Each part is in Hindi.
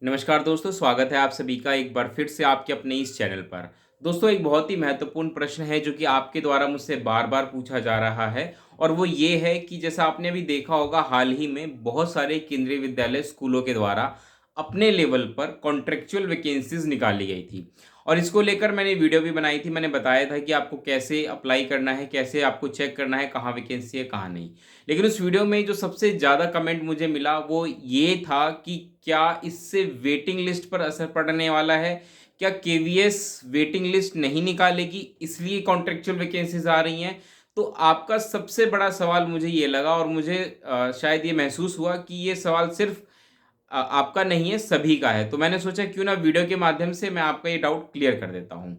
नमस्कार दोस्तों, स्वागत है आप सभी का एक बार फिर से आपके अपने इस चैनल पर। दोस्तों, एक बहुत ही महत्वपूर्ण प्रश्न है जो कि आपके द्वारा मुझसे बार-बार पूछा जा रहा है और वो ये है कि जैसा आपने अभी देखा होगा हाल ही में बहुत सारे केंद्रीय विद्यालय स्कूलों के द्वारा अपने लेवल पर कॉन्ट्रैक्चुअल वैकेंसीज़ निकाली गई थी और इसको लेकर मैंने वीडियो भी बनाई थी। मैंने बताया था कि आपको कैसे अप्लाई करना है, कैसे आपको चेक करना है, कहाँ वैकेंसी है, कहाँ नहीं। लेकिन उस वीडियो में जो सबसे ज़्यादा कमेंट मुझे मिला वो ये था कि क्या इससे वेटिंग लिस्ट पर असर पड़ने वाला है? क्या केवीएस वेटिंग लिस्ट नहीं निकालेगी इसलिए कॉन्ट्रैक्चुअल वैकेंसीज़ आ रही हैं? तो आपका सबसे बड़ा सवाल मुझे ये लगा और मुझे शायद ये महसूस हुआ कि ये सवाल सिर्फ़ आपका नहीं है, सभी का है। तो मैंने सोचा क्यों ना वीडियो के माध्यम से मैं आपका ये डाउट क्लियर कर देता हूँ।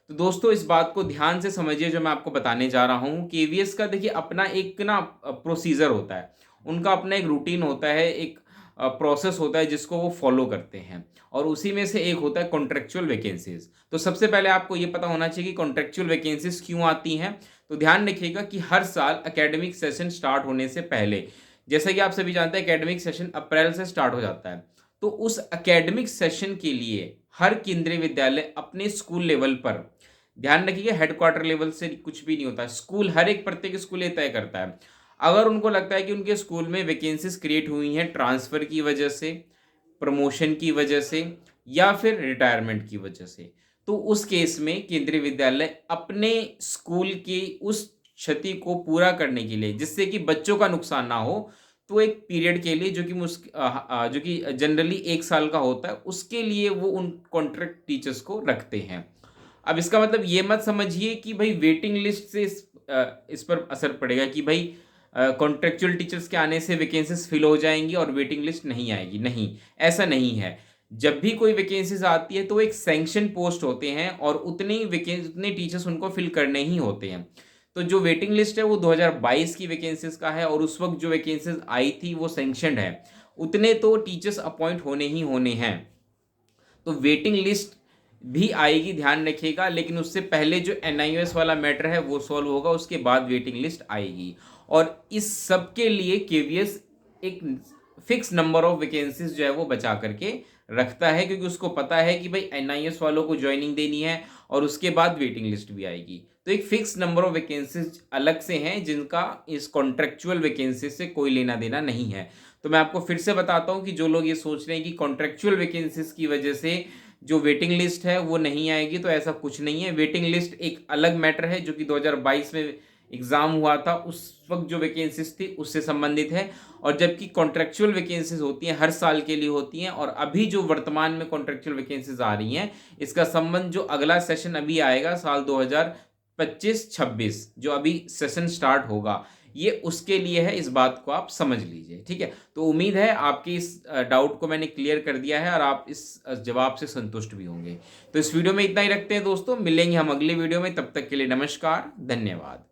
तो दोस्तों, इस बात को ध्यान से समझिए जो मैं आपको बताने जा रहा हूँ। केवीएस का देखिए अपना एक ना प्रोसीजर होता है। उनका अपना एक रूटीन होता है, एक प्रोसेस होता है जिसको वो फॉलो करते हैं और उसी में से एक होता है कॉन्ट्रैक्चुअल वैकेंसीज़। तो सबसे पहले आपको ये पता होना चाहिए कि कॉन्ट्रैक्चुअल वैकेंसीज़ क्यों आती हैं। तो ध्यान रखिएगा कि हर साल एकेडमिक सेशन स्टार्ट होने से पहले, जैसा कि आप सभी जानते हैं, एकेडमिक सेशन अप्रैल से स्टार्ट हो जाता है। तो उस एकेडमिक सेशन के लिए हर केंद्रीय विद्यालय अपने स्कूल लेवल पर, ध्यान रखिएगा हेडक्वार्टर लेवल से कुछ भी नहीं होता है, स्कूल हर एक प्रत्येक स्कूल ये तय करता है। अगर उनको लगता है कि उनके स्कूल में वैकेंसीज क्रिएट हुई हैं ट्रांसफ़र की वजह से, प्रमोशन की वजह से या फिर रिटायरमेंट की वजह से, तो उस केस में केंद्रीय विद्यालय अपने स्कूल की उस क्षति को पूरा करने के लिए, जिससे कि बच्चों का नुकसान ना हो, तो एक पीरियड के लिए जो कि जनरली 1 साल का होता है, उसके लिए वो उन कॉन्ट्रैक्ट टीचर्स को रखते हैं। अब इसका मतलब ये मत समझिए कि भई वेटिंग लिस्ट से इस पर असर पड़ेगा कि भई कॉन्ट्रैक्चुअल टीचर्स के आने से वैकेंसीज़ फिल हो जाएँगी और वेटिंग लिस्ट नहीं आएगी, नहीं, ऐसा नहीं है। जब भी कोई वैकेंसीज़ आती है तो एक सैंक्शन पोस्ट होते हैं और उतने टीचर्स उनको फिल करने ही होते हैं। तो जो वेटिंग लिस्ट है वो 2022 की वैकेंसीज़ का है और उस वक़्त जो वैकेंसीज़ आई थी वो सैंक्शन्ड है। उतने तो टीचर्स अपॉइंट होने ही होने हैं। तो वेटिंग लिस्ट भी आएगी, ध्यान रखिएगा, लेकिन उससे पहले जो एनआईओएस वाला मैटर है वो सॉल्व होगा, उसके बाद वेटिंग लिस्ट आएगी। और इस सब के लिए केवीएस एक फिक्स नंबर ऑफ वैकेंसीज जो है वो बचा करके रखता है, क्योंकि उसको पता है कि भाई एनआईएस वालों को ज्वाइनिंग देनी है और उसके बाद वेटिंग लिस्ट भी आएगी। तो एक फिक्स नंबर ऑफ वैकेंसीज अलग से हैं जिनका इस कॉन्ट्रेक्चुअल वैकेंसी से कोई लेना देना नहीं है। तो मैं आपको फिर से बताता हूँ कि जो लोग ये सोच रहे हैं कि कॉन्ट्रेक्चुअल वैकेंसीज की वजह से जो वेटिंग लिस्ट है वो नहीं आएगी, तो ऐसा कुछ नहीं है। वेटिंग लिस्ट एक अलग मैटर है जो कि 2022 में एग्ज़ाम हुआ था, उस वक़्त जो वैकेंसीज़ थी उससे संबंधित है। और जबकि कॉन्ट्रैक्चुअल वैकेंसीज़ होती हैं, हर साल के लिए होती हैं और अभी जो वर्तमान में कॉन्ट्रैक्चुअल वैकेंसीज़ आ रही हैं, इसका संबंध जो अगला सेशन अभी आएगा साल 2025-26 जो अभी सेशन स्टार्ट होगा, ये उसके लिए है। इस बात को आप समझ लीजिए, ठीक है? तो उम्मीद है आपकी इस डाउट को मैंने क्लियर कर दिया है और आप इस जवाब से संतुष्ट भी होंगे। तो इस वीडियो में इतना ही रखते हैं दोस्तों, मिलेंगे हम अगली वीडियो में, तब तक के लिए नमस्कार, धन्यवाद।